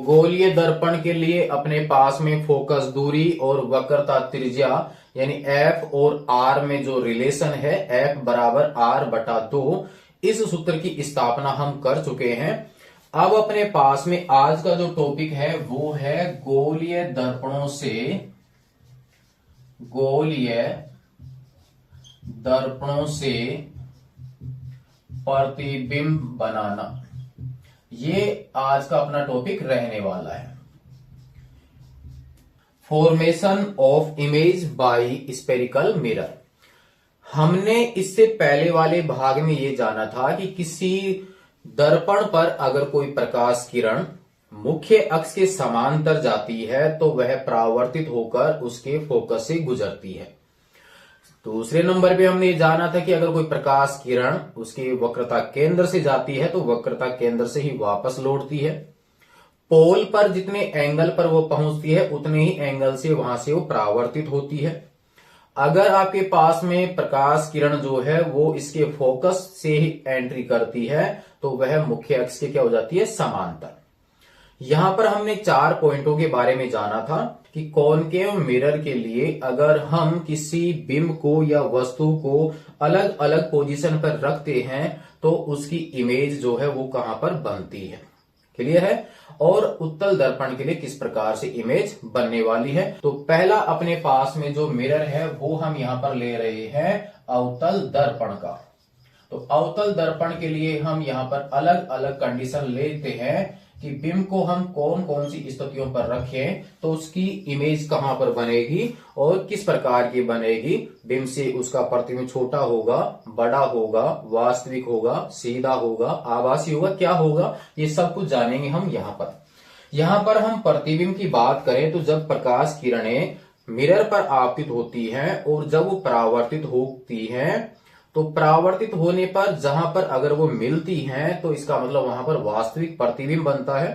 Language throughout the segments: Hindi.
गोलीय दर्पण के लिए अपने पास में फोकस दूरी और वक्रता त्रिज्या यानी एफ और आर में जो रिलेशन है एफ बराबर आर बटा 2, इस सूत्र की स्थापना हम कर चुके हैं। अब अपने पास में आज का जो टॉपिक है वो है गोलीय दर्पणों से प्रतिबिंब बनाना। ये आज का अपना टॉपिक रहने वाला है। Formation of image by spherical mirror. हमने इससे पहले वाले भाग में ये जाना था कि किसी दर्पण पर अगर कोई प्रकाश किरण मुख्य अक्ष के समांतर जाती है तो वह परावर्तित होकर उसके फोकस से गुजरती है। दूसरे नंबर पे हमने जाना था कि अगर कोई प्रकाश किरण उसके वक्रता केंद्र से जाती है तो वक्रता केंद्र से ही वापस लौटती है। पोल पर जितने एंगल पर वो पहुंचती है उतने ही एंगल से वहां से वो परावर्तित होती है। अगर आपके पास में प्रकाश किरण जो है वो इसके फोकस से ही एंट्री करती है तो वह मुख्य अक्ष के क्या हो जाती है, समांतर। यहां पर हमने 4 पॉइंटों के बारे में जाना था कि कॉनकेव मिरर के लिए अगर हम किसी बिंब को या वस्तु को अलग अलग पोजीशन पर रखते हैं तो उसकी इमेज जो है वो कहां पर बनती है। क्लियर है। और उत्तल दर्पण के लिए किस प्रकार से इमेज बनने वाली है। तो पहला अपने पास में जो मिरर है वो हम यहां पर ले रहे हैं अवतल दर्पण का। तो अवतल दर्पण के लिए हम यहां पर अलग अलग कंडीशन लेते हैं कि बिंब को हम कौन कौन सी स्थितियों पर रखें तो उसकी इमेज कहां पर बनेगी और किस प्रकार की बनेगी। बिंब से उसका प्रतिबिंब छोटा होगा, बड़ा होगा, वास्तविक होगा, सीधा होगा, आभासी होगा, क्या होगा, ये सब कुछ जानेंगे हम यहां पर हम प्रतिबिंब की बात करें तो जब प्रकाश किरणें मिरर पर आपतित होती हैं और जब वो परावर्तित होती हैं तो परावर्तित होने पर जहां पर अगर वो मिलती हैं तो इसका मतलब वहां पर वास्तविक प्रतिबिंब बनता है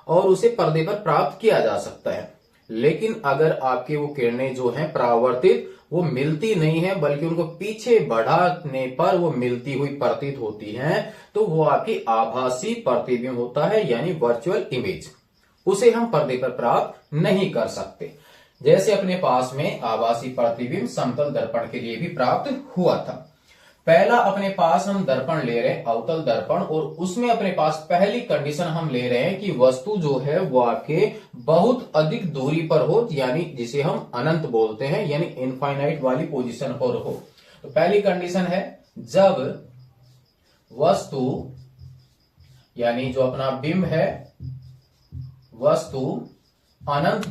और उसे पर्दे पर प्राप्त किया जा सकता है। लेकिन अगर आपके वो किरणें जो हैं परावर्तित वो मिलती नहीं है बल्कि उनको पीछे बढ़ाने पर वो मिलती हुई प्रतीत होती हैं तो वो आपकी आभासी प्रतिबिंब होता है यानी वर्चुअल इमेज। उसे हम पर्दे पर प्राप्त नहीं कर सकते। जैसे अपने पास में आभासी प्रतिबिंब समतल दर्पण के लिए भी प्राप्त हुआ था। पहला अपने पास हम दर्पण ले रहे हैं अवतल दर्पण और उसमें अपने पास पहली कंडीशन हम ले रहे हैं कि वस्तु जो है वो आपके बहुत अधिक दूरी पर हो यानी जिसे हम अनंत बोलते हैं यानी इनफाइनाइट वाली पोजीशन पर हो। तो पहली कंडीशन है जब वस्तु यानी जो अपना बिंब है वस्तु अनंत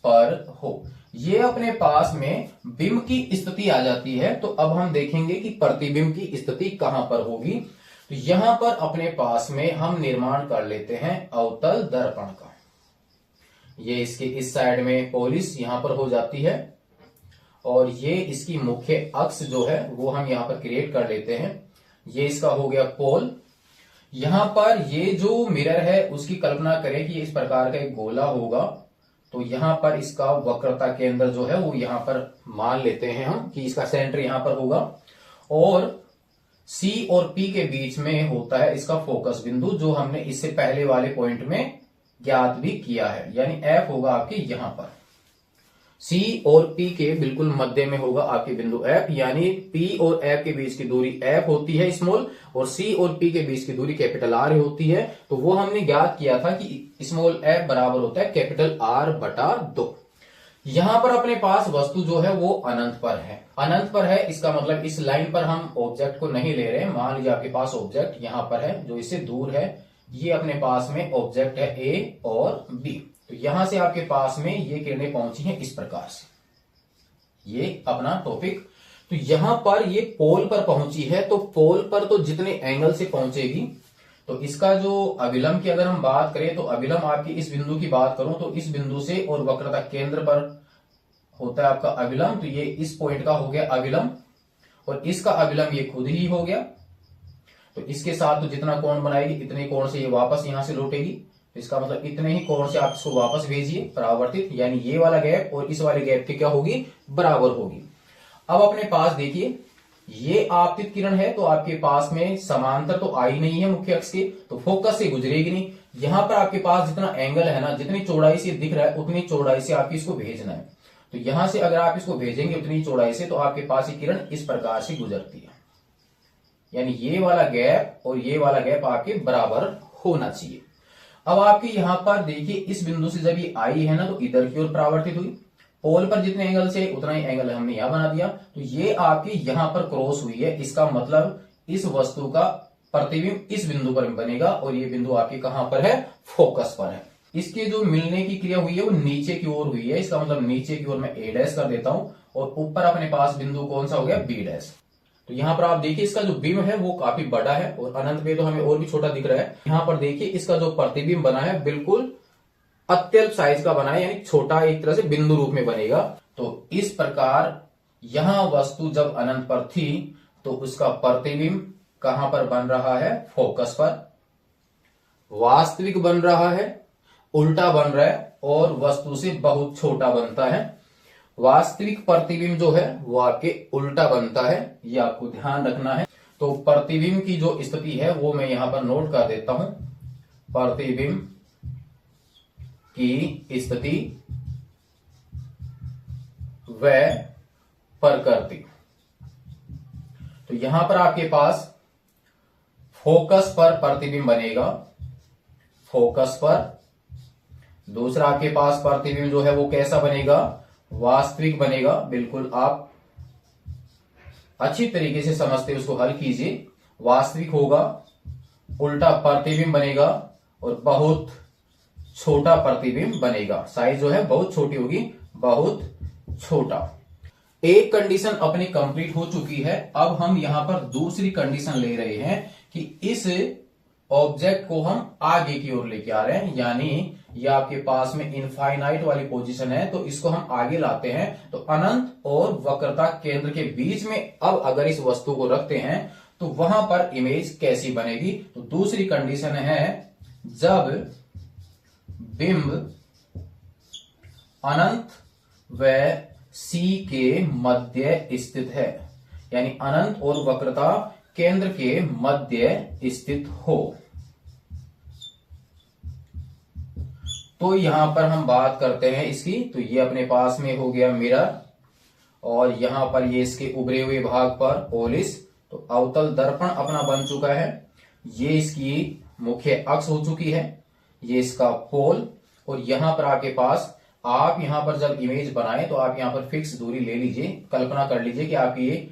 पर हो। ये अपने पास में बिंब की स्थिति आ जाती है। तो अब हम देखेंगे कि प्रतिबिंब की स्थिति कहां पर होगी। तो यहां पर अपने पास में हम निर्माण कर लेते हैं अवतल दर्पण का। ये इसके इस साइड में पोलिस यहां पर हो जाती है और ये इसकी मुख्य अक्ष जो है वो हम यहां पर क्रिएट कर लेते हैं। ये इसका हो गया पोल। यहां पर ये जो मिरर है उसकी कल्पना करें कि इस प्रकार का एक गोला होगा। तो यहां पर इसका वक्रता केंद्र जो है वो यहां पर मान लेते हैं हम कि इसका सेंटर यहां पर होगा और C और P के बीच में होता है इसका फोकस बिंदु जो हमने इससे पहले वाले पॉइंट में ज्ञात भी किया है यानी F होगा आपके यहां पर। C और P के बिल्कुल मध्य में होगा आपके बिंदु F यानी P और F के बीच की दूरी F होती है स्मॉल और C और P के बीच की दूरी कैपिटल R होती है। तो वो हमने ज्ञात किया था कि स्मॉल f बराबर होता है कैपिटल R बटा 2। यहां पर अपने पास वस्तु जो है वो अनंत पर है। इसका मतलब इस लाइन पर हम ऑब्जेक्ट को नहीं ले रहे हैं। मान लीजिए आपके पास ऑब्जेक्ट यहां पर है जो इससे दूर है। ये अपने पास में ऑब्जेक्ट है A और B। तो यहां से आपके पास में ये किरणें पहुंची हैं इस प्रकार से। ये अपना टॉपिक। तो यहां पर ये पोल पर पहुंची है तो पोल पर तो जितने एंगल से पहुंचेगी तो इसका जो अभिलंब की अगर हम बात करें तो अभिलंब आपकी इस बिंदु की बात करूं तो इस बिंदु से और वक्रता केंद्र पर होता है आपका अभिलंब। तो ये इस पॉइंट का हो गया अभिलंब और इसका अभिलंब ये खुद ही हो गया। तो इसके साथ तो जितना कोण बनाएगी इतने कोण से ये वापस यहां से लौटेगी। तो इसका मतलब इतने ही कोण से आप इसको वापस भेजिए परावर्तित यानी ये वाला गैप और इस वाले गैप की क्या होगी, बराबर होगी। अब अपने पास देखिए ये आपतित किरण है तो आपके पास में समांतर तो आई नहीं है मुख्य अक्ष के, तो फोकस से गुजरेगी नहीं। यहां पर आपके पास जितना एंगल है ना, जितनी चौड़ाई से दिख रहा है उतनी चौड़ाई से आपको इसको भेजना है। तो यहां से अगर आप इसको भेजेंगे उतनी चौड़ाई से, तो आपके पास ये किरण इस प्रकार से गुजरती है। यानी ये वाला गैप और ये वाला गैप आपके बराबर होना चाहिए। अब आपके यहां पर देखिए, इस बिंदु से जब ये आई है ना, तो इधर की ओर परावर्तित हुई। पोल पर जितने एंगल से उतना ही एंगल हमने यहां बना दिया, तो ये आपकी यहां पर क्रॉस हुई है। इसका मतलब इस वस्तु का प्रतिबिंब इस बिंदु पर बनेगा और ये बिंदु आपके कहां पर है, फोकस पर है। इसके जो मिलने की क्रिया हुई है वो नीचे की ओर हुई है। इसका मतलब नीचे की ओर मैं ए डैश कर देता हूं और ऊपर अपने पास बिंदु कौन सा हो गया, बी डैश। तो यहां पर आप देखिए इसका जो बिंब है वो काफी बड़ा है और अनंत में तो हमें और भी छोटा दिख रहा है। यहां पर देखिए इसका जो प्रतिबिंब बना है बिल्कुल अत्यल्प साइज का बना है, यानी छोटा एक तरह से बिंदु रूप में बनेगा। तो इस प्रकार यहां वस्तु जब अनंत पर थी तो उसका प्रतिबिंब कहां पर बन रहा है, फोकस पर। वास्तविक बन रहा है, उल्टा बन रहा है और वस्तु से बहुत छोटा बनता है। वास्तविक प्रतिबिंब जो है वो आपके उल्टा बनता है, ये आपको ध्यान रखना है। तो प्रतिबिंब की जो स्थिति है वो मैं यहां पर नोट कर देता हूं। प्रतिबिंब की स्थिति व प्रकृति। तो यहां पर आपके पास फोकस पर प्रतिबिंब बनेगा, फोकस पर। दूसरा आपके पास प्रतिबिंब जो है वो कैसा बनेगा, वास्तविक बनेगा। बिल्कुल आप अच्छी तरीके से समझते उसको हल कीजिए। वास्तविक होगा, उल्टा प्रतिबिंब बनेगा और बहुत छोटा प्रतिबिंब बनेगा। साइज जो है बहुत छोटी होगी, बहुत छोटा। एक कंडीशन अपनी कंप्लीट हो चुकी है। अब हम यहां पर दूसरी कंडीशन ले रहे हैं कि इस ऑब्जेक्ट को हम आगे की ओर लेके आ रहे हैं, यानी ये आपके पास में इनफाइनाइट वाली पोजीशन है, तो इसको हम आगे लाते हैं। तो अनंत और वक्रता केंद्र के बीच में अब अगर इस वस्तु को रखते हैं तो वहां पर इमेज कैसी बनेगी। तो दूसरी कंडीशन है जब बिंब अनंत व सी के मध्य स्थित है, यानी अनंत और वक्रता केंद्र के मध्य स्थित हो। तो यहां पर हम बात करते हैं इसकी। तो ये अपने पास में हो गया मिरर और यहां पर ये इसके उभरे हुए भाग पर पोलिस। तो अवतल दर्पण अपना बन चुका है। ये इसकी मुख्य अक्ष हो चुकी है, ये इसका पोल। और यहां पर आपके पास, आप यहां पर जब इमेज बनाए तो आप यहां पर फिक्स दूरी ले लीजिए। कल्पना कर लीजिए कि आप ये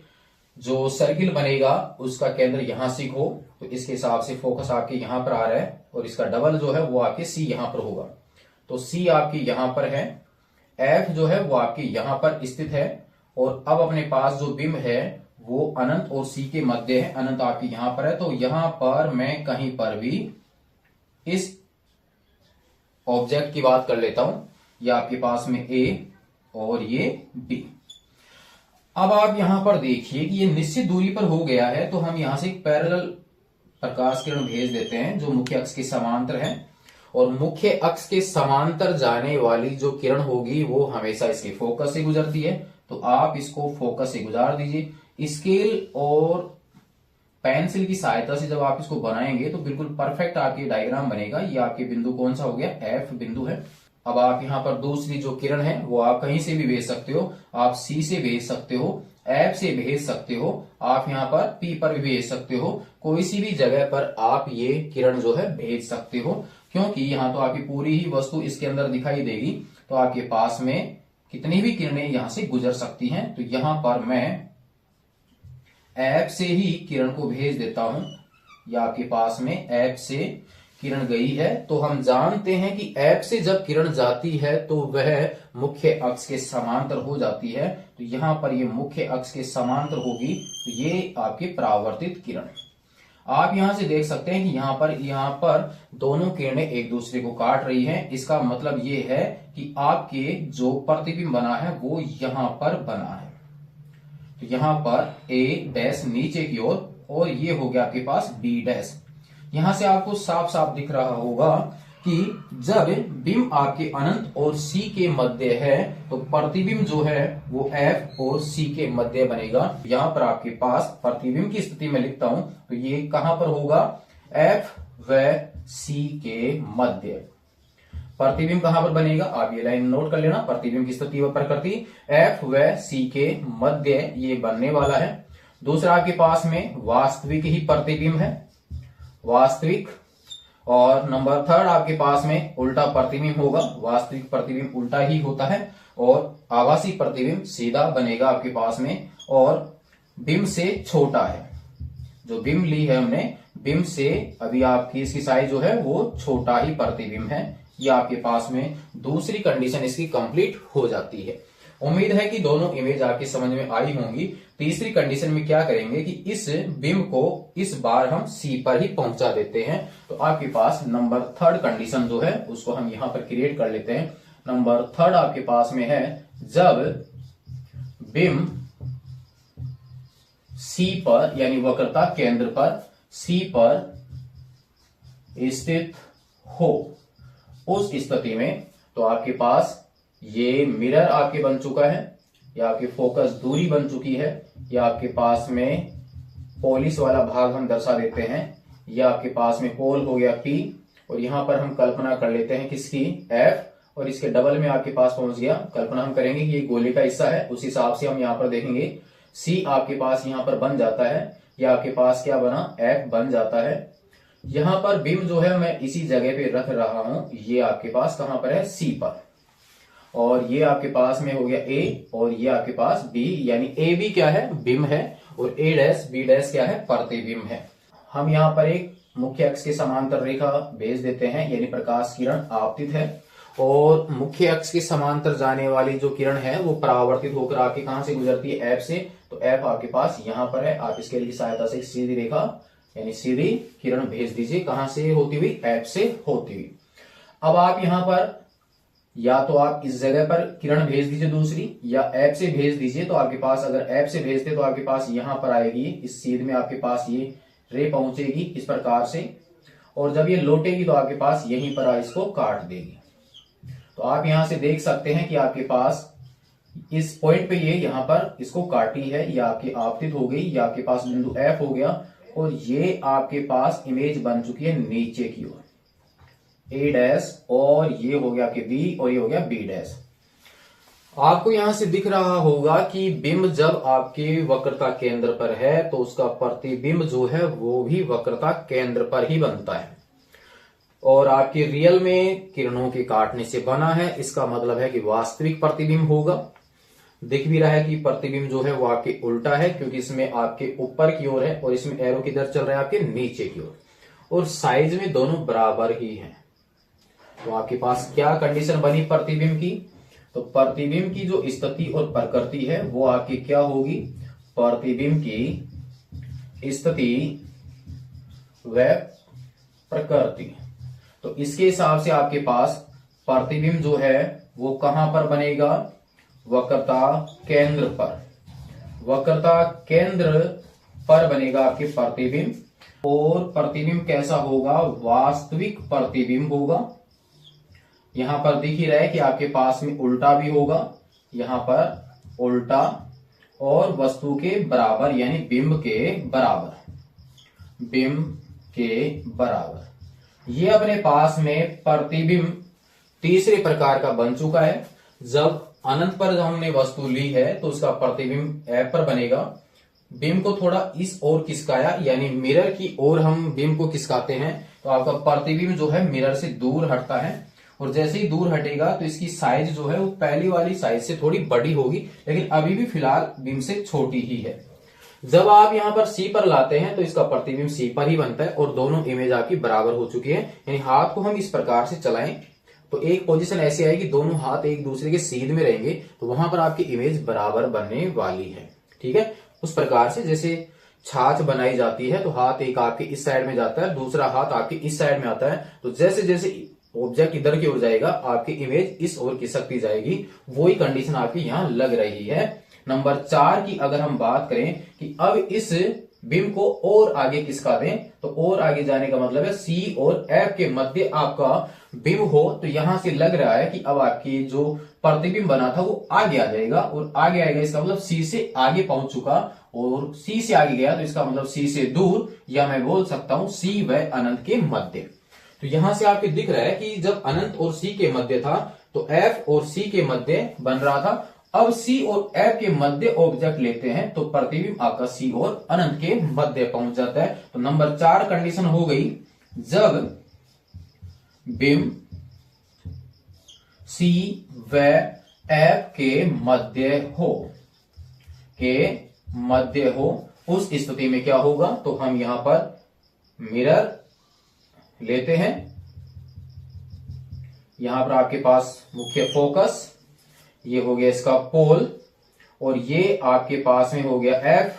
जो सर्किल बनेगा उसका केंद्र यहां से हो, तो इसके हिसाब से फोकस आपके यहां पर आ रहा है और इसका डबल जो है वो आपके सी यहां पर होगा। तो सी आपकी यहां पर है, एफ जो है वो आपकी यहां पर स्थित है। और अब अपने पास जो बिंब है वो अनंत और सी के मध्य है। अनंत आपकी यहां पर है, तो यहां पर मैं कहीं पर भी इस ऑब्जेक्ट की बात कर लेता हूं। ये आपके पास में ए और ये बी। अब आप यहां पर देखिए कि ये निश्चित दूरी पर हो गया है, तो हम यहां से एक पैरेलल प्रकाश किरण भेज देते हैं जो मुख्य अक्ष के समांतर है। और मुख्य अक्ष के समांतर जाने वाली जो किरण होगी वो हमेशा इसके फोकस से गुजरती है। तो आप इसको फोकस से गुजार दीजिए। स्केल और पेंसिल की सहायता से जब आप इसको बनाएंगे तो बिल्कुल परफेक्ट आपकी डायग्राम बनेगा। ये आपके बिंदु कौन सा हो गया, एफ बिंदु है। अब आप यहां पर दूसरी जो किरण है वो आप कहीं से भी भेज सकते हो। आप सी से भेज सकते हो, एफ से भेज सकते हो, आप यहां पर पी पर भी भेज सकते हो। कोई सी भी जगह पर आप ये किरण जो है भेज सकते हो, क्योंकि यहां तो आपकी पूरी ही वस्तु इसके अंदर दिखाई देगी। तो आपके पास में कितनी भी किरणें यहां से गुजर सकती हैं। तो यहां पर मैं एफ से ही किरण को भेज देता हूं। या आपके पास में एफ से किरण गई है, तो हम जानते हैं कि एफ से जब किरण जाती है तो वह मुख्य अक्ष के समांतर हो जाती है। तो यहां पर ये मुख्य अक्ष के समांतर होगी, तो ये आपकी परावर्तित किरण। आप यहां से देख सकते हैं कि यहां पर दोनों किरणें एक दूसरे को काट रही हैं। इसका मतलब ये है कि आपके जो प्रतिबिंब बना है वो यहां पर बना है। तो यहां पर ए डैश नीचे की ओर और ये हो गया आपके पास बी डैश। यहां से आपको साफ साफ दिख रहा होगा कि जब बिंब आपके अनंत और सी के मध्य है तो प्रतिबिंब जो है वो एफ और सी के मध्य बनेगा। यहां पर आपके पास प्रतिबिंब की स्थिति में लिखता हूं तो ये कहां पर होगा, एफ व सी के मध्य। प्रतिबिंब कहां पर बनेगा, आप ये लाइन नोट कर लेना, प्रतिबिंब की स्थिति व प्रकृति एफ व सी के मध्य ये बनने वाला है। दूसरा आपके पास में वास्तविक ही प्रतिबिंब है, वास्तविक। और नंबर थर्ड आपके पास में उल्टा प्रतिबिंब होगा, वास्तविक प्रतिबिंब उल्टा ही होता है और आभासी प्रतिबिंब सीधा बनेगा आपके पास में और बिंब से छोटा है। जो बिंब ली है हमने, बिंब से अभी आपकी इसकी साइज जो है वो छोटा ही प्रतिबिंब है। ये आपके पास में दूसरी कंडीशन इसकी कंप्लीट हो जाती है। उम्मीद है कि दोनों इमेज आपकी समझ में आई होंगी। तीसरी कंडीशन में क्या करेंगे कि इस बिंब को इस बार हम सी पर ही पहुंचा देते हैं। तो आपके पास नंबर थर्ड कंडीशन जो है उसको हम यहां पर क्रिएट कर लेते हैं। नंबर थर्ड आपके पास में है, जब बिंब सी पर यानी वक्रता केंद्र पर सी पर स्थित हो, उस स्थिति में तो आपके पास ये मिरर आपके बन चुका है, या आपकी फोकस दूरी बन चुकी है, या आपके पास में पॉलिश वाला भाग हम दर्शा देते हैं, या आपके पास में होल हो गया P, और यहां पर हम कल्पना कर लेते हैं किसकी, F, और इसके डबल में आपके पास पहुंच गया। कल्पना हम करेंगे कि ये गोले का हिस्सा है, उस हिसाब से हम यहां पर देखेंगे C आपके पास यहां पर बन जाता है, या आपके पास क्या बना, F बन जाता है। यहां पर बिंब जो है मैं इसी जगह पे रख रहा हूं, ये आपके पास कहां पर है, C पर, और ये आपके पास में हो गया A और ये आपके पास B, यानी A B क्या है, बिंब है, और A डैश B डैश क्या है, प्रतिबिंब है। हम यहाँ पर एक मुख्य अक्ष के समांतर रेखा भेज देते हैं, यानी प्रकाश किरण आपतित है, और मुख्य अक्ष के समांतर जाने वाली जो किरण है वो परावर्तित होकर आपके कहां से गुजरती है, F से। तो F आपके पास यहां पर है, आप इसके लिए सहायता से सीधी रेखा यानी सीधी किरण भेज दीजिए, कहां से होती हुई, F से होती हुई। अब आप यहां पर या तो आप इस जगह पर किरण भेज दीजिए दूसरी, या F से भेज दीजिए। तो आपके पास अगर F से भेजते तो आपके पास यहां पर आएगी, इस सीध में आपके पास ये रे पहुंचेगी इस प्रकार से, और जब ये लौटेगी तो आपके पास यहीं पर इसको काट देगी। तो आप यहां से देख सकते हैं कि आपके पास इस पॉइंट पे ये यहां पर इसको काटी है, या आपकी आपतित हो गई, या आपके पास बिंदु F हो गया, और ये आपके पास इमेज बन चुकी है नीचे की ओर, A डैश, और ये हो गया कि B, और ये हो गया B डैश। आपको यहां से दिख रहा होगा कि बिंब जब आपके वक्रता केंद्र पर है तो उसका प्रतिबिंब जो है वो भी वक्रता केंद्र पर ही बनता है, और आपके रियल में किरणों के काटने से बना है। इसका मतलब है कि वास्तविक प्रतिबिंब होगा। दिख भी रहा है कि प्रतिबिंब जो है वो आपके उल्टा है, क्योंकि इसमें आपके ऊपर की ओर है और इसमें एरो किधर चल रहा है, आपके नीचे की ओर, और साइज में दोनों बराबर ही है। तो आपके पास क्या कंडीशन बनी प्रतिबिंब की, तो प्रतिबिंब की जो स्थिति और प्रकृति है वो आपकी क्या होगी, प्रतिबिंब की स्थिति व प्रकृति। तो इसके हिसाब से आपके पास प्रतिबिंब जो है वो कहां पर बनेगा, वक्रता केंद्र पर, वक्रता केंद्र पर बनेगा आपके प्रतिबिंब। और प्रतिबिंब कैसा होगा, वास्तविक प्रतिबिंब होगा। यहां पर दिख ही रहा है कि आपके पास में उल्टा भी होगा, यहां पर उल्टा, और वस्तु के बराबर यानी बिंब के बराबर, बिंब के बराबर। ये अपने पास में प्रतिबिंब तीसरे प्रकार का बन चुका है। जब अनंत पर हमने वस्तु ली है तो उसका प्रतिबिंब F पर बनेगा। बिंब को थोड़ा इस ओर खिसकाया, यानी मिरर की ओर हम बिंब को खिसकाते हैं, तो आपका प्रतिबिंब जो है मिरर से दूर हटता है, और जैसे ही दूर हटेगा तो इसकी साइज जो है वो पहली वाली साइज से थोड़ी बड़ी होगी, लेकिन अभी भी फिलहाल बिंब से छोटी ही है। जब आप यहां पर C पर लाते हैं तो इसका प्रतिबिंब C पर ही बनता है, और दोनों इमेज आपकी बराबर हो चुकी है। यानी हाथ को हम इस प्रकार से चलाएं तो एक पोजीशन ऐसी आएगी, दोनों हाथ एक दूसरे के सीध में रहेंगे, तो वहां पर आपकी इमेज बराबर बनने वाली है। ठीक है, उस प्रकार से जैसे छाछ बनाई जाती है तो हाथ एक आपके इस साइड में जाता है, दूसरा हाथ आपके इस साइड में आता है, तो जैसे जैसे ऑब्जेक्ट इधर की ओर जाएगा आपकी इमेज इस ओर खिसकती जाएगी। वही कंडीशन आपकी यहां लग रही है। नंबर 4 की अगर हम बात करें कि अब इस बिम को और आगे खिसका दें, तो और आगे जाने का मतलब है सी और एफ के मध्य आपका बिम हो, तो यहां से लग रहा है कि अब आपकी जो प्रतिबिंब बना था वो आगे आ जाएगा, और आगे आएगा इसका मतलब सी से आगे पहुंच चुका, और सी से आगे गया तो इसका मतलब सी से दूर, या मैं बोल सकता हूं सी व अनंत के मध्य। तो यहां से आपको दिख रहा है कि जब अनंत और सी के मध्य था तो एफ और सी के मध्य बन रहा था। अब सी और एफ के मध्य ऑब्जेक्ट लेते हैं तो प्रतिबिंब आपका सी और अनंत के मध्य पहुंच जाता है। तो नंबर 4 कंडीशन हो गई, जब बिंब सी व एफ के मध्य हो उस स्थिति में क्या होगा, तो हम यहां पर मिरर लेते हैं। यहां पर आपके पास मुख्य फोकस, ये हो गया इसका पोल, और ये आपके पास में हो गया एफ,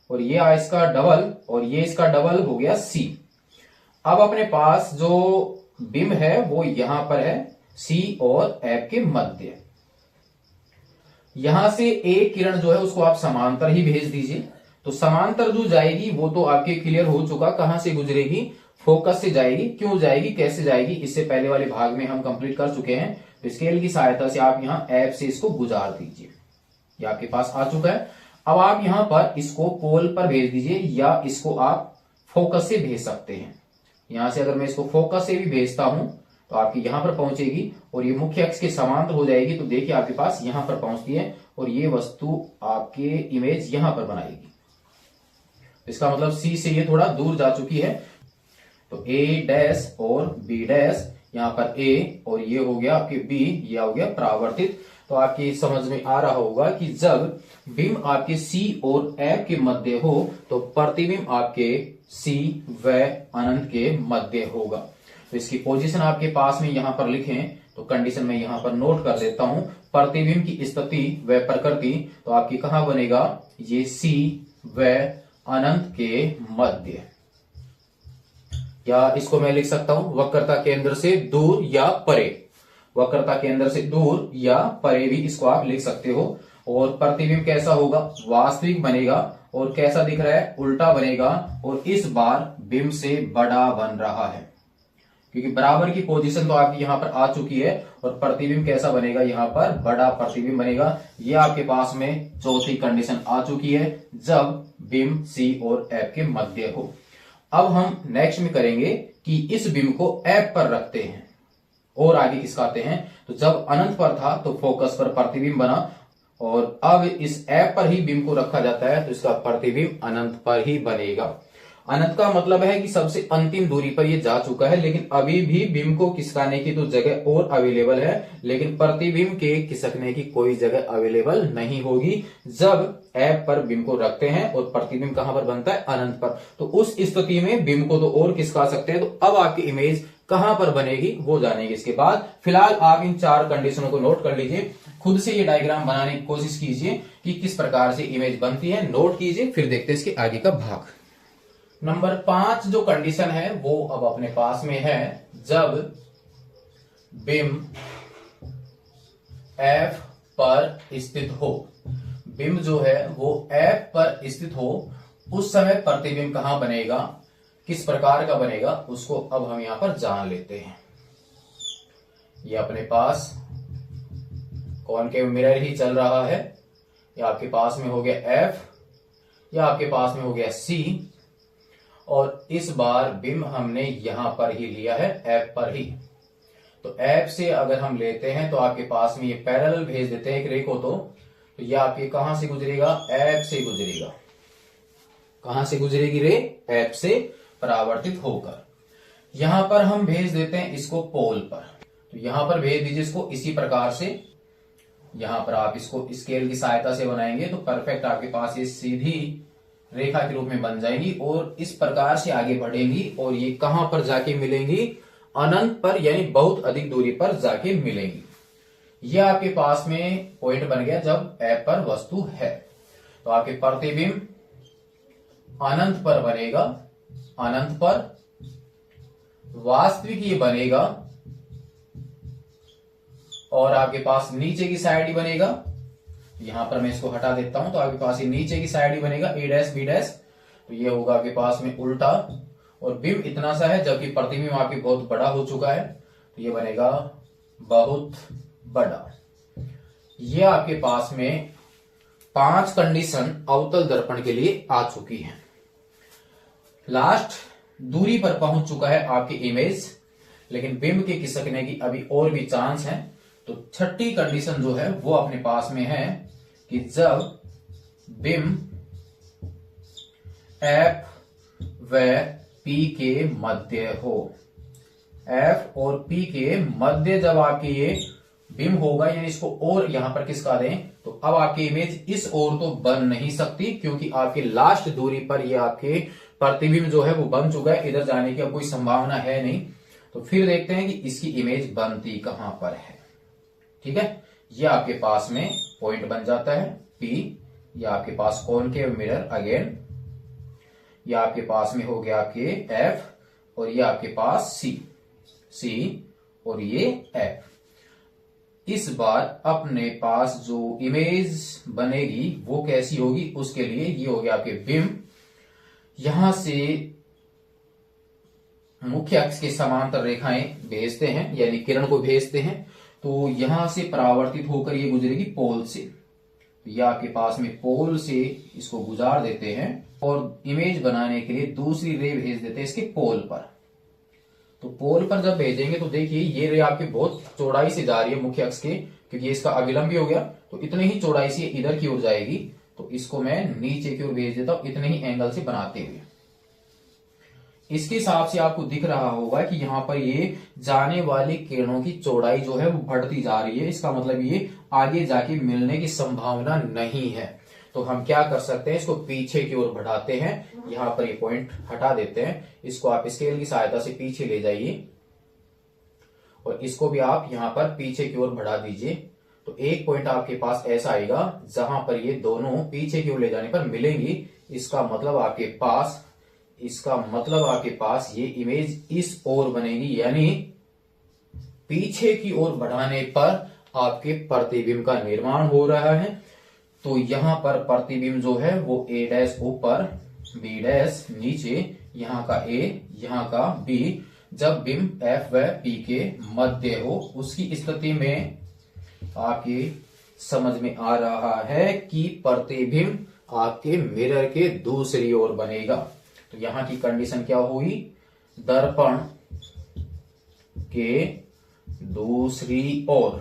और ये आ इसका डबल, और ये इसका डबल हो गया सी। अब अपने पास जो बिंब है वो यहां पर है सी और एफ के मध्य। यहां से एक किरण जो है उसको आप समांतर ही भेज दीजिए, तो समांतर जो जाएगी वो तो आपके क्लियर हो चुका, कहां से गुजरेगी, फोकस से जाएगी। क्यों जाएगी, कैसे जाएगी, इससे पहले वाले भाग में हम कंप्लीट कर चुके हैं। तो स्केल की सहायता से आप यहां एफ से इसको गुजार दीजिए, ये आपके पास आ चुका है। अब आप यहां पर इसको पोल पर भेज दीजिए, या इसको आप फोकस से भेज सकते हैं। यहां से अगर मैं इसको फोकस से भी भेजता हूं तो आपकी यहां पर पहुंचेगी, और ये मुख्य अक्ष के समांतर हो जाएगी। तो देखिए आपके पास यहां पर पहुंचती है, और ये वस्तु आपके इमेज यहां पर बनाएगी। इसका मतलब सी से ये थोड़ा दूर जा चुकी है, तो ए डैश और बी डैश, यहां पर ए और ये हो गया आपके बी, ये हो गया परावर्तित। तो आपकी समझ में आ रहा होगा कि जब बिंब आपके सी और एफ के मध्य हो तो प्रतिबिंब आपके सी व अनंत के मध्य होगा। तो इसकी पोजीशन आपके पास में यहां पर लिखें, तो कंडीशन में यहां पर नोट कर देता हूं, प्रतिबिंब की स्थिति व प्रकृति, तो आपकी कहां बनेगा, ये सी व अनंत के मध्य, या इसको मैं लिख सकता हूं वक्रता केंद्र से दूर या परे, वक्रता केंद्र से दूर या परे भी इसको आप लिख सकते हो। और प्रतिबिंब कैसा होगा, वास्तविक बनेगा, और कैसा दिख रहा है, उल्टा बनेगा, और इस बार बिंब से बड़ा बन रहा है, क्योंकि बराबर की पोजीशन तो आपकी यहां पर आ चुकी है, और प्रतिबिंब कैसा बनेगा, यहां पर बड़ा प्रतिबिंब बनेगा। ये आपके पास में चौथी कंडीशन आ चुकी है, जब बिंब सी और एफ के मध्य हो। अब हम नेक्स्ट में करेंगे कि इस बिंब को एफ पर रखते हैं और आगे खिसकाते हैं। तो जब अनंत पर था तो फोकस पर प्रतिबिंब बना, और अब इस एफ पर ही बिंब को रखा जाता है तो इसका प्रतिबिंब अनंत पर ही बनेगा। अनंत का मतलब है कि सबसे अंतिम दूरी पर ये जा चुका है, लेकिन अभी भी बिंब को खिसकाने की तो जगह और अवेलेबल है, लेकिन प्रतिबिंब के खिसकने की कोई जगह अवेलेबल नहीं होगी जब एफ पर बिंब को रखते हैं और प्रतिबिंब कहां पर बनता है, अनंत पर। तो उस स्थिति में बिंब को तो और खिसका सकते हैं। तो अब आपकी इमेज कहां पर बनेगी वो जानेंगे इसके बाद। फिलहाल आप इन 4 कंडीशनों को नोट कर लीजिए, खुद से ये डायग्राम बनाने की कोशिश कीजिए कि किस प्रकार से इमेज बनती है, नोट कीजिए, फिर देखते हैं इसके आगे का भाग। नंबर 5 जो कंडीशन है वो अब अपने पास में है, जब बिंब एफ पर स्थित हो, बिंब जो है वो एफ पर स्थित हो, उस समय प्रतिबिंब कहां बनेगा, किस प्रकार का बनेगा, उसको अब हम यहां पर जान लेते हैं। ये अपने पास कॉनकेव मिरर ही चल रहा है, या आपके पास में हो गया एफ, या आपके पास में हो गया सी, और इस बार बिंब हमने यहां पर ही लिया है, एफ पर ही। तो एफ से अगर हम लेते हैं तो आपके पास में ये पैरेलल भेज देते हैं एक रे को, तो ये आपके कहां से गुजरेगा, एफ से गुजरेगा। कहां से गुजरेगी रे, एफ से परावर्तित होकर। यहां पर हम भेज देते हैं इसको पोल पर, तो यहां पर भेज दीजिए इसको इसी प्रकार से। यहां पर आप इसको स्केल की सहायता से बनाएंगे तो परफेक्ट आपके पास ये सीधी रेखा के रूप में बन जाएंगी, और इस प्रकार से आगे बढ़ेंगी, और ये कहां पर जाके मिलेंगी, अनंत पर, यानी बहुत अधिक दूरी पर जाके मिलेंगी। ये आपके पास में पॉइंट बन गया जब एफ पर वस्तु है। तो आपके प्रतिबिंब अनंत पर बनेगा, अनंत पर वास्तविक ये बनेगा, और आपके पास नीचे की साइड ही बनेगा। यहां पर मैं इसको हटा देता हूं तो आपके पास ये नीचे की साइड ही बनेगा, ए डैश बी डैश। तो ये होगा आपके पास में उल्टा, और बिंब इतना सा है जबकि प्रतिबिंब आपके बहुत बड़ा हो चुका है, तो ये बनेगा बहुत बड़ा। ये आपके पास में 5 कंडीशन अवतल दर्पण के लिए आ चुकी है। लास्ट दूरी पर पहुंच चुका है आपकी इमेज, लेकिन बिंब के खिसकने की अभी और भी चांस है। तो छठी कंडीशन जो है वो अपने पास में है कि जब बिंब F व P के मध्य हो, F और P के मध्य जब आपके ये बिंब होगा, यानी इसको और यहां पर खिसका दें, तो अब आपकी इमेज इस ओर तो बन नहीं सकती, क्योंकि आपकी लास्ट दूरी पर ये आपके प्रतिबिंब जो है वो बन चुका है, इधर जाने की अब कोई संभावना है नहीं। तो फिर देखते हैं कि इसकी इमेज बनती कहां पर है। ठीक है, ये आपके पास में पॉइंट बन जाता है P, ये आपके पास कॉनकेव मिरर अगेन, ये आपके पास में हो गया आपके F, और ये आपके पास C और ये F। इस बार अपने पास जो इमेज बनेगी वो कैसी होगी, उसके लिए ये हो गया आपके बिंब, यहां से मुख्य अक्ष के समांतर रेखाएं भेजते हैं, यानी किरण को भेजते हैं, तो यहां से परावर्तित होकर ये गुजरेगी पोल से। ये आपके पास में पोल से इसको गुजार देते हैं और इमेज बनाने के लिए दूसरी रे भेज देते हैं इसके पोल पर। तो पोल पर जब भेजेंगे तो देखिए ये रे आपके बहुत चौड़ाई से जा रही है मुख्य अक्ष के, क्योंकि इसका अभिलंब भी हो गया, तो इतने ही चौड़ाई से इधर की ओर जाएगी। तो इसको मैं नीचे की ओर भेज देता हूं इतने ही एंगल से बनाते हुए। इसके हिसाब से आपको दिख रहा होगा कि यहां पर ये जाने वाली किरणों की चौड़ाई जो है वो बढ़ती जा रही है। इसका मतलब ये आगे जाके मिलने की संभावना नहीं है। तो हम क्या कर सकते हैं, इसको पीछे की ओर बढ़ाते हैं, यहां पर ये पॉइंट हटा देते हैं, इसको आप स्केल की सहायता से पीछे ले जाइए और इसको भी आप यहां पर पीछे की ओर बढ़ा दीजिए। तो एक पॉइंट आपके पास ऐसा आएगा जहां पर ये दोनों पीछे की ओर ले जाने पर मिलेंगी। इसका मतलब आपके पास ये इमेज इस ओर बनेगी, यानी पीछे की ओर बढ़ाने पर आपके प्रतिबिंब का निर्माण हो रहा है। तो यहां पर प्रतिबिंब जो है वो A डैश ऊपर, B डैश नीचे, यहां का A, यहां का B, जब बिंब F व P के मध्य हो, उसकी स्थिति में आपके समझ में आ रहा है कि प्रतिबिंब आपके मिरर के दूसरी ओर बनेगा। तो यहां की कंडीशन क्या हुई, दर्पण के दूसरी ओर।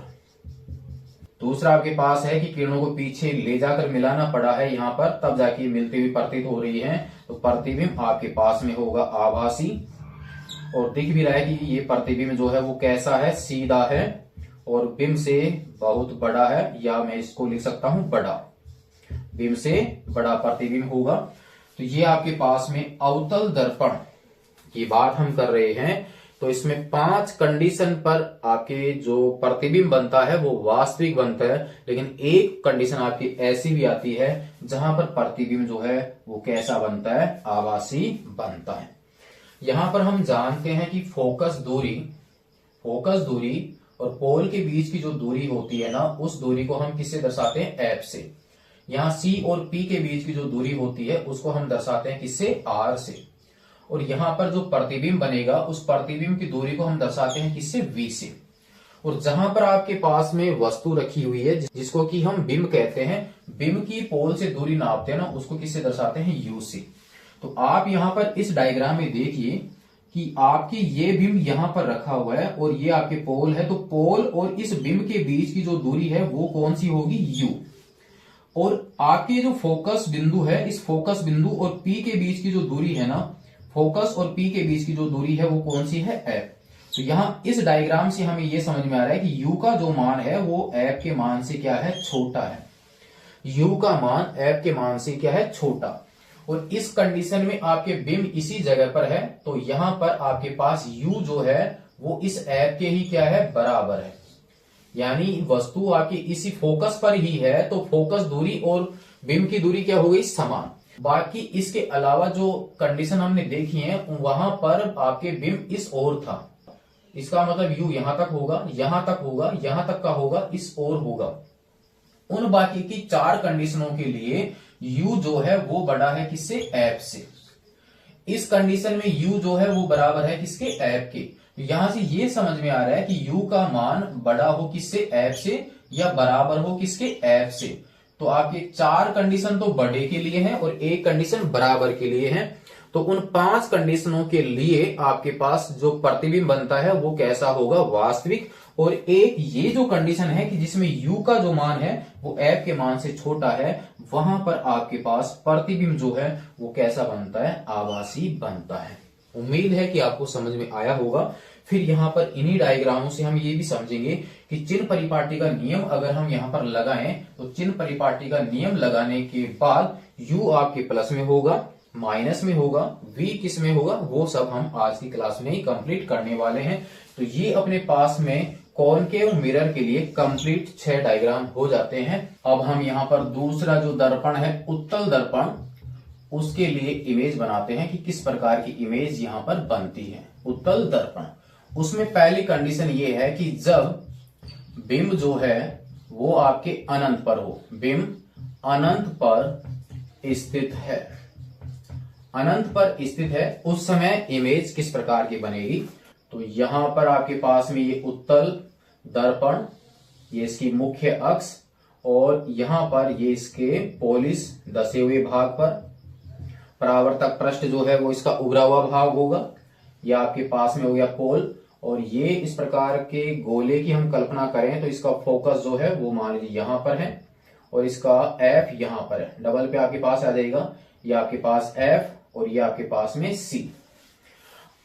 दूसरा आपके पास है कि किरणों को पीछे ले जाकर मिलाना पड़ा है यहां पर, तब जाके मिलती हुई प्रतीत हो रही है। तो प्रतिबिंब आपके पास में होगा आभासी, और दिख भी रहा है कि ये प्रतिबिंब जो है वो कैसा है, सीधा है और बिंब से बहुत बड़ा है, या मैं इसको लिख सकता हूं बड़ा, बिंब से बड़ा प्रतिबिंब होगा। तो ये आपके पास में अवतल दर्पण की बात हम कर रहे हैं। तो इसमें 5 कंडीशन पर आपके जो प्रतिबिंब बनता है वो वास्तविक बनता है, लेकिन एक कंडीशन आपकी ऐसी भी आती है जहां पर प्रतिबिंब जो है वो कैसा बनता है, आभासी बनता है। यहां पर हम जानते हैं कि फोकस दूरी और पोल के बीच की जो दूरी होती है ना, उस दूरी को हम किससे दर्शाते हैं, F से। यहां C और P के बीच की जो दूरी होती है उसको हम दर्शाते हैं किससे, R से। और यहां पर जो प्रतिबिंब बनेगा उस प्रतिबिंब की दूरी को हम दर्शाते हैं किससे, V से। और जहां पर आपके पास में वस्तु रखी हुई है जिसको कि हम बिंब कहते हैं, बिंब की पोल से दूरी नापते हैं ना, उसको किससे दर्शाते हैं, U से। तो आप यहां पर इस डायग्राम में देखिए कि आपकी ये बिंब यहां पर रखा हुआ है और ये आपके पोल है। तो पोल और इस बिंब के बीच की जो दूरी है वो कौन सी होगी, U। और आपके जो फोकस बिंदु है, इस फोकस बिंदु और P के बीच की जो दूरी है ना, फोकस और P के बीच की जो दूरी है वो कौन सी है, F। तो यहां इस डायग्राम से हमें यह समझ में आ रहा है कि U का जो मान है वो F के मान से क्या है, छोटा है। U का मान F के मान से क्या है, छोटा। और इस कंडीशन में आपके बिंब इसी जगह पर है, तो यहां पर आपके पास U जो है वो इस F के ही क्या है, बराबर है। यानी वस्तु आपकी इसी फोकस पर ही है, तो फोकस दूरी और बिंब की दूरी क्या हो गई, समान। बाकी इसके अलावा जो कंडीशन हमने देखी है वहां पर आपके बिंब इस ओर था, इसका मतलब U यहां तक होगा, यहां तक होगा, यहां तक का होगा, इस ओर होगा। उन बाकी की 4 कंडीशनों के लिए U जो है वो बड़ा है किससे, F से। इस कंडीशन में u जो है वो बराबर है किसके, f के। तो यहां से ये समझ में आ रहा है कि u का मान बड़ा हो किससे, f से, या बराबर हो किसके, f से। तो आपके 4 कंडीशन तो बड़े के लिए हैं और एक कंडीशन बराबर के लिए है। तो उन 5 कंडीशनों के लिए आपके पास जो प्रतिबिंब बनता है वो कैसा होगा, वास्तविक। और एक ये जो कंडीशन है कि जिसमें u का जो मान है वो f के मान से छोटा है, वहां पर आपके पास प्रतिबिंब जो है वो कैसा बनता है, आभासी बनता है। उम्मीद है कि आपको समझ में आया होगा। फिर यहाँ पर इन्हीं डायग्रामों से हम ये भी समझेंगे कि चिन्ह परिपाटी का नियम अगर हम यहाँ पर लगाएं तो चिन्ह परिपाटी का नियम लगाने के बाद u आपके प्लस में होगा, माइनस में होगा, v किस में होगा, वो सब हम आज की क्लास में ही कंप्लीट करने वाले हैं। तो ये अपने पास में कॉनकेव मिरर के लिए कंप्लीट 6 डायग्राम हो जाते हैं। अब हम यहाँ पर दूसरा जो दर्पण है, उत्तल दर्पण, उसके लिए इमेज बनाते हैं कि किस प्रकार की इमेज यहाँ पर बनती है। उत्तल दर्पण, उसमें पहली कंडीशन ये है कि जब बिंब जो है वो आपके अनंत पर हो, बिंब अनंत पर स्थित है, अनंत पर स्थित है, उस समय इमेज किस प्रकार की बनेगी। तो यहां पर आपके पास में ये उत्तल दर्पण, ये इसकी मुख्य अक्ष, और यहां पर ये इसके पोलिस दसे हुए भाग पर, परावर्तक पृष्ठ जो है वो इसका उभरा हुआ भाग होगा, या आपके पास में हो गया पोल। और ये इस प्रकार के गोले की हम कल्पना करें तो इसका फोकस जो है वो मान लीजिए यहां पर है, और इसका F यहां पर है, डबल पे आपके पास आ जाएगा, ये आपके पास F और ये आपके पास में C।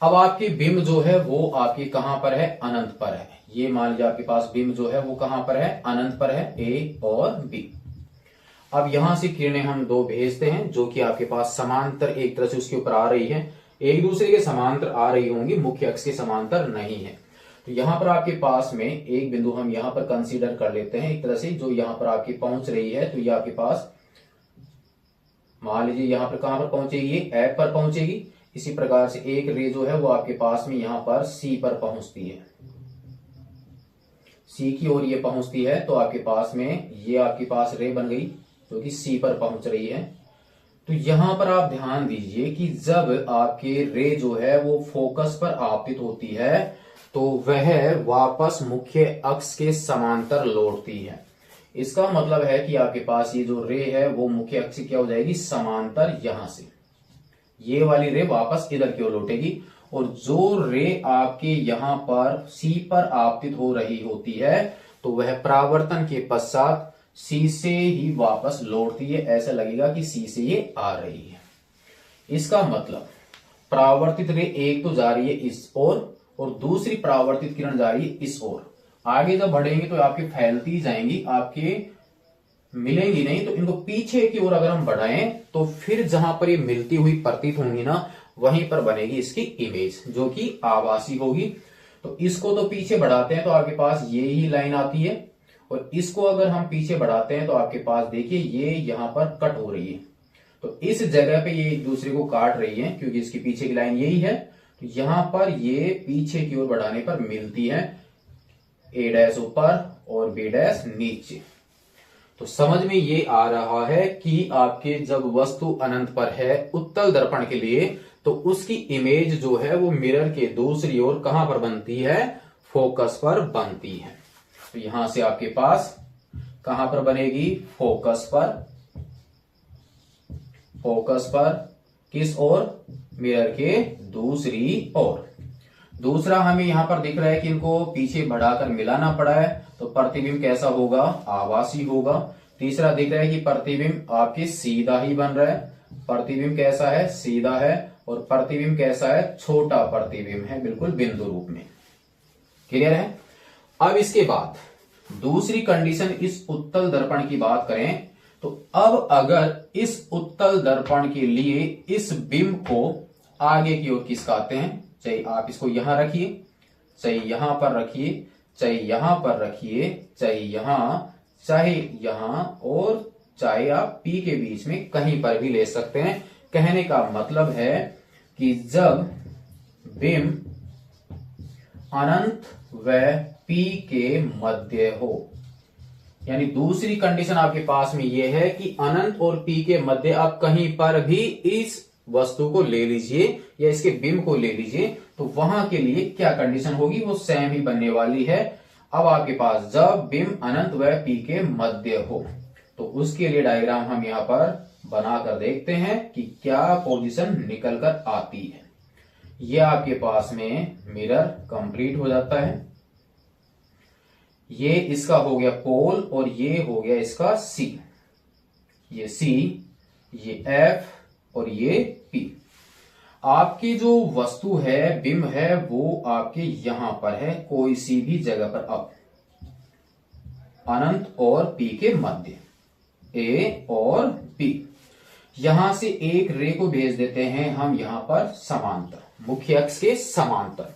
अब आपकी बिंब जो है वो आपकी कहां पर है, अनंत पर है। ये मान लीजिए आपके पास बिंब जो है वो कहां पर है, अनंत पर है, A और B। अब यहां से किरणें हम 2 भेजते हैं जो कि आपके पास समांतर एक तरह से उसके ऊपर आ रही है, एक दूसरे के समांतर आ रही होंगी, मुख्य अक्ष के समांतर नहीं है। तो यहां पर आपके पास में एक बिंदु हम यहां पर कंसीडर कर लेते हैं एक तरह से, जो यहां पर आपकी पहुंच रही है। तो ये आपके पास मान लीजिए यहां पर कहां पर पहुंचेगी, F पर पहुंचेगी। इसी प्रकार से एक रे जो है वो आपके पास में यहां पर C पर पहुंचती है, C की ओर ये पहुंचती है। तो आपके पास में ये आपके पास रे बन गई जो कि C पर पहुंच रही है। तो यहां पर आप ध्यान दीजिए कि जब आपके रे जो है वो फोकस पर आपतित होती है तो वह वापस मुख्य अक्ष के समांतर लौटती है। इसका मतलब है कि आपके पास ये जो रे है वो मुख्य अक्ष क्या हो जाएगी, समांतर। यहां से ये वाली रे वापस इधर की ओर लौटेगी, और जो रे आपके यहां पर C पर आपतित हो रही होती है तो वह परावर्तन के पश्चात C से ही वापस लौटती है। ऐसा लगेगा कि C से ये आ रही है। इसका मतलब परावर्तित रे एक तो जा रही है इस ओर और दूसरी परावर्तित किरण जा रही है इस ओर। आगे जब बढ़ेंगे तो आपके फैलती जाएंगी, आपके मिलेंगी नहीं। तो इनको पीछे की ओर अगर हम बढ़ाएं तो फिर जहां पर ये मिलती हुई प्रतीत होंगी ना, वहीं पर बनेगी इसकी इमेज जो कि आभासी होगी। तो इसको तो पीछे बढ़ाते हैं तो आपके पास ये ही लाइन आती है, और इसको अगर हम पीछे बढ़ाते हैं तो आपके पास देखिए ये यहां पर कट हो रही है। तो इस जगह पे ये एक दूसरे को काट रही है क्योंकि इसके पीछे की लाइन यही है। तो यहां पर ये पीछे की ओर बढ़ाने पर मिलती है, A' ऊपर और B' नीचे। तो समझ में ये आ रहा है कि आपके जब वस्तु अनंत पर है उत्तल दर्पण के लिए, तो उसकी इमेज जो है वो मिरर के दूसरी ओर कहां पर बनती है, फोकस पर बनती है। तो यहां से आपके पास कहां पर बनेगी, फोकस पर। फोकस पर किस ओर, मिरर के दूसरी ओर। दूसरा हमें यहां पर दिख रहा है कि इनको पीछे बढ़ाकर मिलाना पड़ा है, तो प्रतिबिंब कैसा होगा, आभासी होगा। तीसरा दिख रहा है कि प्रतिबिंब आपके सीधा ही बन रहा है, प्रतिबिंब कैसा है, सीधा है, और प्रतिबिंब कैसा है, छोटा प्रतिबिंब है, बिल्कुल बिंदु रूप में। क्लियर है। अब इसके बाद दूसरी कंडीशन इस उत्तल दर्पण की बात करें तो अब अगर इस उत्तल दर्पण के लिए इस बिंब को आगे की ओर खिसकाते हैं, चाहे आप इसको यहां रखिए, चाहे यहां पर रखिए, चाहे यहां पर रखिए, चाहे यहां, और चाहे आप P के बीच में कहीं पर भी ले सकते हैं। कहने का मतलब है कि जब बिंब अनंत व P के मध्य हो, यानी दूसरी कंडीशन आपके पास में यह है कि अनंत और P के मध्य आप कहीं पर भी इस वस्तु को ले लीजिए या इसके बिंब को ले लीजिए, तो वहां के लिए क्या कंडीशन होगी, वो सेम ही बनने वाली है। अब आपके पास जब बिंब अनंत व P के मध्य हो, तो उसके लिए डायग्राम हम यहां पर बनाकर देखते हैं कि क्या पोजीशन निकल कर आती है। ये आपके पास में मिरर कंप्लीट हो जाता है। ये इसका हो गया पोल और ये हो गया इसका C, ये C, ये F और ये P। आपकी जो वस्तु है, बिंब है, वो आपके यहां पर है, कोई सी भी जगह पर। अब अनंत और P के मध्य, A और B, यहां से एक रे को भेज देते हैं हम यहां पर समांतर, मुख्य अक्ष के समांतर।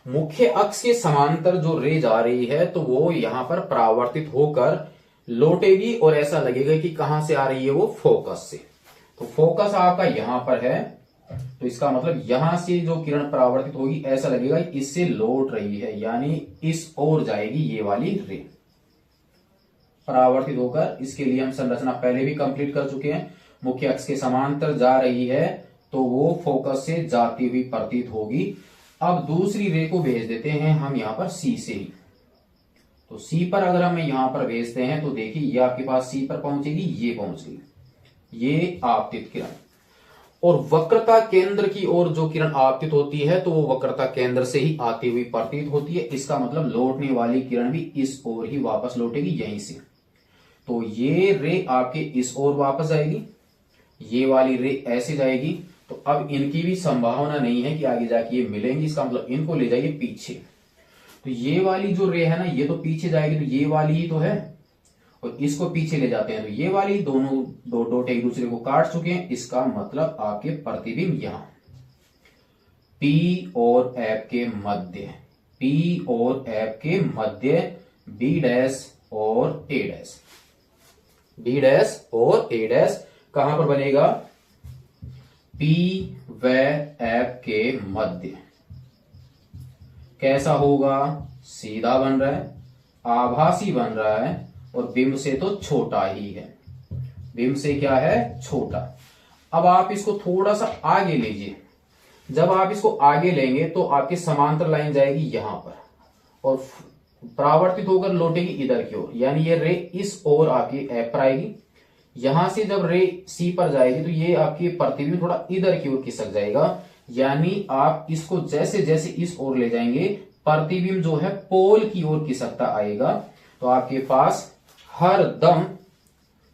मुख्य अक्ष के समांतर जो रे जा रही है, तो वो यहां पर परावर्तित होकर लौटेगी और ऐसा लगेगा कि कहां से आ रही है, वो फोकस से। तो फोकस आपका यहां पर है, तो इसका मतलब यहां से जो किरण परावर्तित होगी, ऐसा लगेगा कि इससे लौट रही है, यानी इस ओर जाएगी ये वाली रे परावर्तित होकर। इसके लिए हम संरचना पहले भी कंप्लीट कर चुके हैं। मुख्य अक्ष के समांतर जा रही है, तो वो फोकस से जाती हुई प्रतीत होगी। अब दूसरी रे को भेज देते हैं हम यहां पर C से ही। तो C पर अगर हम यहां पर भेजते हैं, तो देखिए ये आपके पास C पर पहुंचेगी, ये पहुंच गई, ये आपतित किरण। और वक्रता केंद्र की ओर जो किरण आपतित होती है, तो वो वक्रता केंद्र से ही आती हुई प्रतीत होती है। इसका मतलब लौटने वाली किरण भी इस ओर ही वापस लौटेगी, यहीं से। तो ये रे आपके इस ओर वापस आएगी, ये वाली रे ऐसे जाएगी। तो अब इनकी भी संभावना नहीं है कि आगे जाके ये मिलेंगी, इसका मतलब इनको ले जाइए पीछे। तो ये वाली जो रे है ना, ये तो पीछे जाएगी, तो ये वाली ही तो है, और इसको पीछे ले जाते हैं, तो ये वाली दोनों दो डॉट एक दूसरे को काट चुके हैं। इसका मतलब आपके प्रतिबिंब यहां P और F के मध्य, P और F के मध्य B डैश और A डैश, B डैश और A डैश कहां पर बनेगा, P व F के मध्य। कैसा होगा, सीधा बन रहा है, आभासी बन रहा है, और बिंब से तो छोटा ही है, बिंब से क्या है, छोटा। अब आप इसको थोड़ा सा आगे लीजिए। जब आप इसको आगे लेंगे, तो आपकी समांतर लाइन जाएगी यहां पर और परावर्तित होकर लौटेगी इधर की ओर, यानी ये रे इस ओर आपकी F पर आएगी। यहां से जब रे C पर जाएगी, तो ये आपकी प्रतिबिंब थोड़ा इधर की ओर खिसक जाएगा, यानी आप इसको जैसे जैसे इस ओर ले जाएंगे, प्रतिबिंब जो है पोल की ओर खिसकता आएगा। तो आपके पास हर दम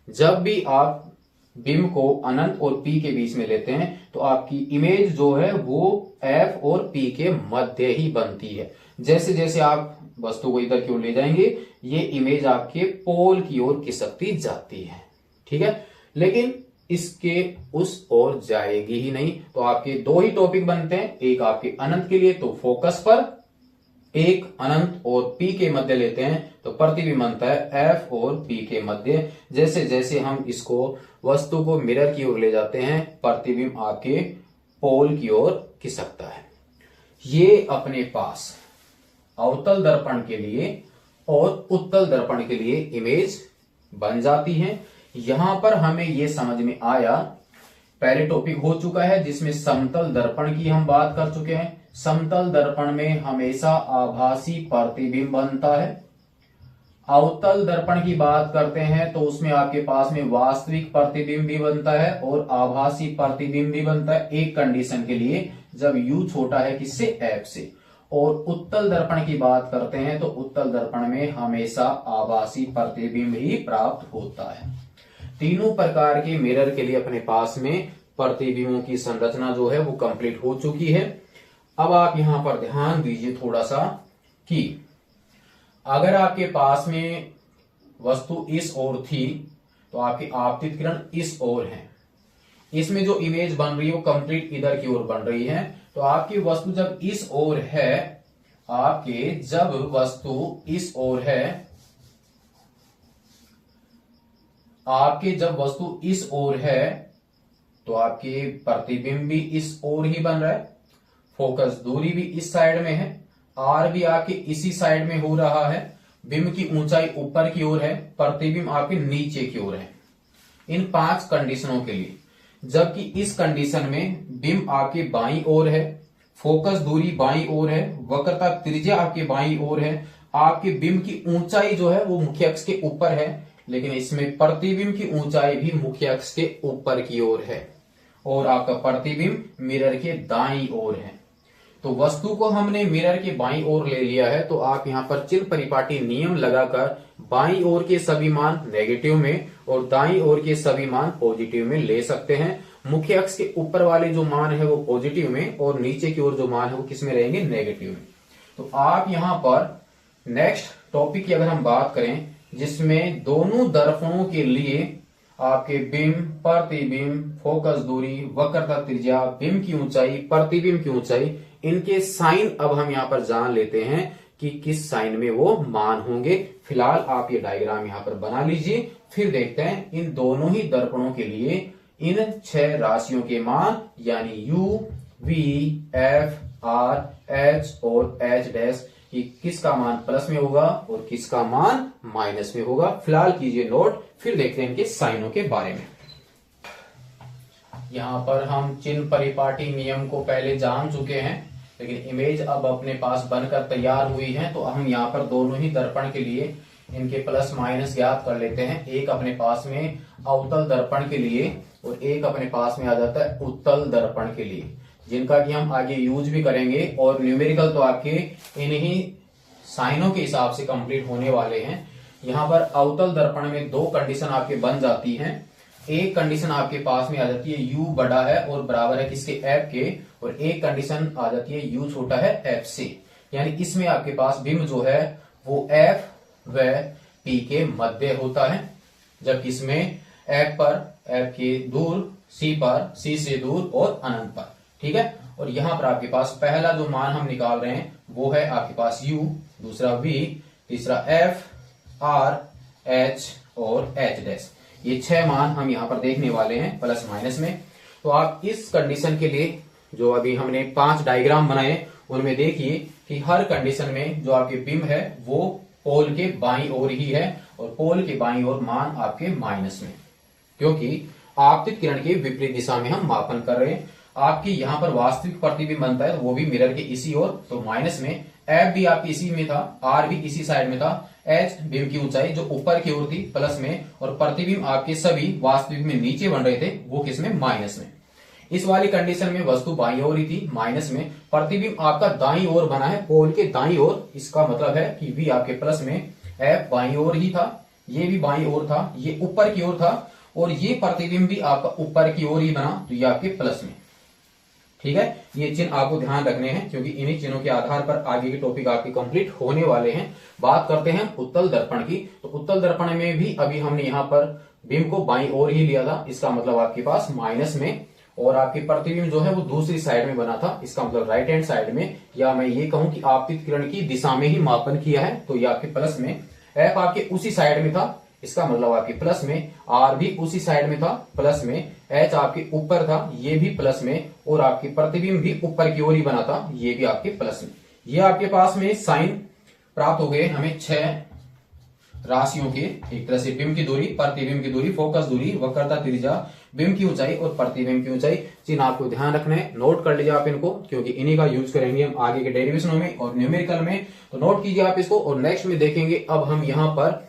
जब भी आप बिंब को अनंत और P के बीच में लेते हैं, तो आपकी इमेज जो है वो F और P के मध्य ही बनती है। जैसे जैसे आप वस्तु को इधर की ओर ले जाएंगे, ये इमेज आपके पोल की ओर खिसकती जाती है, ठीक है। लेकिन इसके उस ओर जाएगी ही नहीं। तो आपके दो ही टॉपिक बनते हैं, एक आपके अनंत के लिए तो फोकस पर, एक अनंत और P के मध्य लेते हैं तो प्रतिबिंब बनता है F और P के मध्य। जैसे जैसे हम इसको वस्तु को मिरर की ओर ले जाते हैं, प्रतिबिंब आपके पोल की ओर खिसकता है। ये अपने पास अवतल दर्पण के लिए और उत्तल दर्पण के लिए इमेज बन जाती है। यहां पर हमें यह समझ में आया, पहले टॉपिक हो चुका है जिसमें समतल दर्पण की हम बात कर चुके हैं। समतल दर्पण में हमेशा आभासी प्रतिबिंब बनता है। अवतल दर्पण की बात करते हैं तो उसमें आपके पास में वास्तविक प्रतिबिंब भी बनता है और आभासी प्रतिबिंब भी बनता है, एक कंडीशन के लिए, जब U छोटा है किससे, F से। और उत्तल दर्पण की बात करते हैं तो उत्तल दर्पण में हमेशा आभासी प्रतिबिंब ही प्राप्त होता है। तीनों प्रकार के मिरर के लिए अपने पास में प्रतिबिंबों की संरचना जो है वो कंप्लीट हो चुकी है। अब आप यहां पर ध्यान दीजिए थोड़ा सा कि अगर आपके पास में वस्तु इस ओर थी, तो आपकी आपतित किरण इस ओर है, इसमें जो इमेज बन रही है वो कंप्लीट इधर की ओर बन रही है। तो आपकी वस्तु जब इस ओर है, आपके जब वस्तु इस ओर है, आपके जब वस्तु इस ओर है, तो आपके प्रतिबिंब भी इस ओर ही बन रहा है, फोकस दूरी भी इस साइड में है, R भी आपके इसी साइड में हो रहा है, बिंब की ऊंचाई ऊपर की ओर है, प्रतिबिंब आपके नीचे की ओर है। इन 5 कंडीशनों के लिए जबकि इस कंडीशन में बिंब आपके बाईं ओर है, फोकस दूरी बाईं ओर है, वक्रता त्रिज्या आपके बाईं ओर है, आपके बिंब की ऊंचाई जो है वो मुख्य अक्ष के ऊपर है, लेकिन इसमें प्रतिबिंब की ऊंचाई भी मुख्य अक्ष के ऊपर की ओर है और आपका प्रतिबिंब मिरर के दाईं ओर है। तो वस्तु को हमने मिरर के बाईं ओर ले लिया है, तो आप यहां पर चिन्ह परिपाटी नियम लगाकर बाईं ओर के सभी मान नेगेटिव में और दाईं ओर के सभी मान पॉजिटिव में ले सकते हैं। मुख्य अक्ष के ऊपर वाले जो मान है वो पॉजिटिव में और नीचे की ओर जो मान है वो किस में रहेंगे, नेगेटिव में। तो आप यहां पर नेक्स्ट टॉपिक की अगर हम बात करें, जिसमें दोनों दर्पणों के लिए आपके बिंब, प्रतिबिंब, फोकस दूरी, वक्रता त्रिज्या, बिंब की ऊंचाई, प्रतिबिंब की ऊंचाई, इनके साइन अब हम यहां पर जान लेते हैं कि किस साइन में वो मान होंगे। फिलहाल आप ये डायग्राम यहां पर बना लीजिए, फिर देखते हैं इन दोनों ही दर्पणों के लिए इन 6 राशियों के मान यानी U, V, F, R, H और H डैश कि किसका मान प्लस में होगा और किसका मान माइनस में होगा। फिलहाल कीजिए नोट, फिर देखते हैं इनके साइनों के बारे में। यहां पर हम चिन्ह परिपाटी नियम को पहले जान चुके हैं, लेकिन इमेज अब अपने पास बनकर तैयार हुई है, तो हम यहां पर दोनों ही दर्पण के लिए इनके प्लस माइनस ज्ञात कर लेते हैं। एक अपने पास में अवतल दर्पण के लिए और एक अपने पास में आ जाता है उत्तल दर्पण के लिए, जिनका कि हम आगे यूज भी करेंगे और न्यूमेरिकल तो आपके इन्हीं साइनों के हिसाब से कंप्लीट होने वाले हैं। यहां पर अवतल दर्पण में 2 कंडीशन आपके बन जाती हैं। एक कंडीशन आपके पास में आ जाती है U बड़ा है और बराबर है किसके, F के, और एक कंडीशन आ जाती है U छोटा है F से। यानी इसमें आपके पास बिंब जो है वो F व P के मध्य होता है, जबकि इसमें F के दूर, C पर, C से दूर और अनंत पर। ठीक है, और यहां पर आपके पास पहला जो मान हम निकाल रहे हैं वो है आपके पास U, दूसरा V, तीसरा F, R, H और H डैश। ये 6 मान हम यहां पर देखने वाले हैं प्लस माइनस में। तो आप इस कंडीशन के लिए जो अभी हमने 5 डायग्राम बनाए उनमें देखिए कि हर कंडीशन में जो आपके बिंब है वो पोल के बाईं ओर ही है और पोल के बाईं ओर मान आपके माइनस में, क्योंकि आपतित किरण के विपरीत दिशा में हम मापन कर रहे हैं। आपके यहां पर वास्तविक प्रतिबिंब बनता है वो भी मिरर के इसी ओर, तो माइनस में। F भी आपकी इसी में था, R भी इसी साइड में था, H बिंब की ऊंचाई जो ऊपर की ओर थी प्लस में, और प्रतिबिंब आपके सभी वास्तविक में नीचे बन रहे थे वो किसमें, माइनस में। इस वाली कंडीशन में वस्तु बाईं ओर ही थी माइनस में, प्रतिबिंब आपका दाईं ओर बना है पोल के दाईं ओर। इसका मतलब है कि V आपके प्लस में, F बाईं ओर ही था, ये भी बाईं ओर था, ये ऊपर की ओर था और ये प्रतिबिंब भी आपका ऊपर की ओर ही बना, तो ये आपके प्लस में। ठीक है, ये चिन्ह आपको ध्यान रखने हैं क्योंकि इन्हीं चिन्हों के आधार पर आगे के टॉपिक आपके कंप्लीट होने वाले हैं। बात करते हैं उत्तल दर्पण की, तो उत्तल दर्पण में भी अभी हमने यहाँ पर बिंब को बाईं ओर ही लिया था, इसका मतलब आपके पास माइनस में, और आपकी प्रतिबिंब जो है वो दूसरी साइड में बना था, इसका मतलब राइट हैंड साइड में, या मैं ये कहूं कि आपतित किरण की दिशा में ही मापन किया है, तो ये आपके प्लस में। F आपके उसी साइड में था, इसका मतलब आपके प्लस में। R भी उसी साइड में था प्लस में, H आपके ऊपर था, ये भी प्लस में, और आपकी प्रतिबिंब भी ऊपर की ओर ही बना था, ये भी आपके प्लस में। ये आपके पास में साइन प्राप्त हो गए हमें 6 राशियों के, एक तरह से बिंब की दूरी, प्रतिबिंब की दूरी, फोकस दूरी, वक्रता त्रिज्या, बिंब की ऊंचाई और प्रतिबिंब की ऊंचाई। चिन्ह आपको ध्यान रखना है, नोट कर लीजिए आप इनको, क्योंकि इन्हीं का यूज करेंगे हम आगे के डेरिवेशनों में और न्यूमेरिकल में, तो नोट कीजिए आप इसको। और नेक्स्ट में देखेंगे अब हम यहाँ पर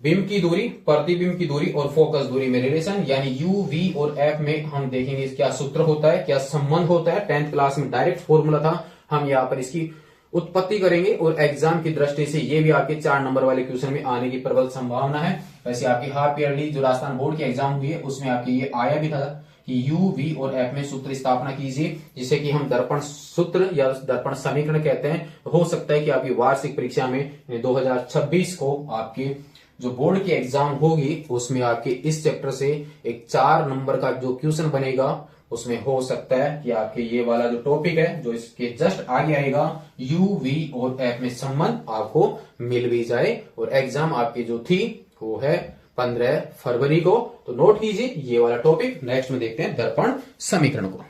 बिंब की दूरी, प्रतिबिंब की दूरी और फोकस दूरी में रिलेशन, यानी U, V और F में हम देखेंगे क्या सूत्र होता है, क्या संबंध होता है। 10th क्लास में डायरेक्ट फॉर्मूला था, हम यहाँ पर इसकी उत्पत्ति करेंगे और एग्जाम की दृष्टि से ये भी आपके 4 नंबर वाले क्वेश्चन में आने की प्रबल संभावना है। वैसे आपकी हाफ ईयरली जो राजस्थान बोर्ड की एग्जाम हुई है उसमें आपके ये आया भी था कि U, V और F में सूत्र स्थापना कीजिए, जिसे कि हम दर्पण सूत्र या दर्पण समीकरण कहते हैं। हो सकता है कि आपकी वार्षिक परीक्षा में 2026 को आपके जो बोर्ड की एग्जाम होगी उसमें आपके इस चैप्टर से एक 4 नंबर का जो क्वेश्चन बनेगा उसमें हो सकता है कि आपके ये वाला जो टॉपिक है जो इसके जस्ट आगे आएगा, U, V और F में संबंध आपको मिल भी जाए। और एग्जाम आपकी जो थी वो है 15 फरवरी को, तो नोट कीजिए ये वाला टॉपिक। नेक्स्ट में देखते हैं दर्पण समीकरण को।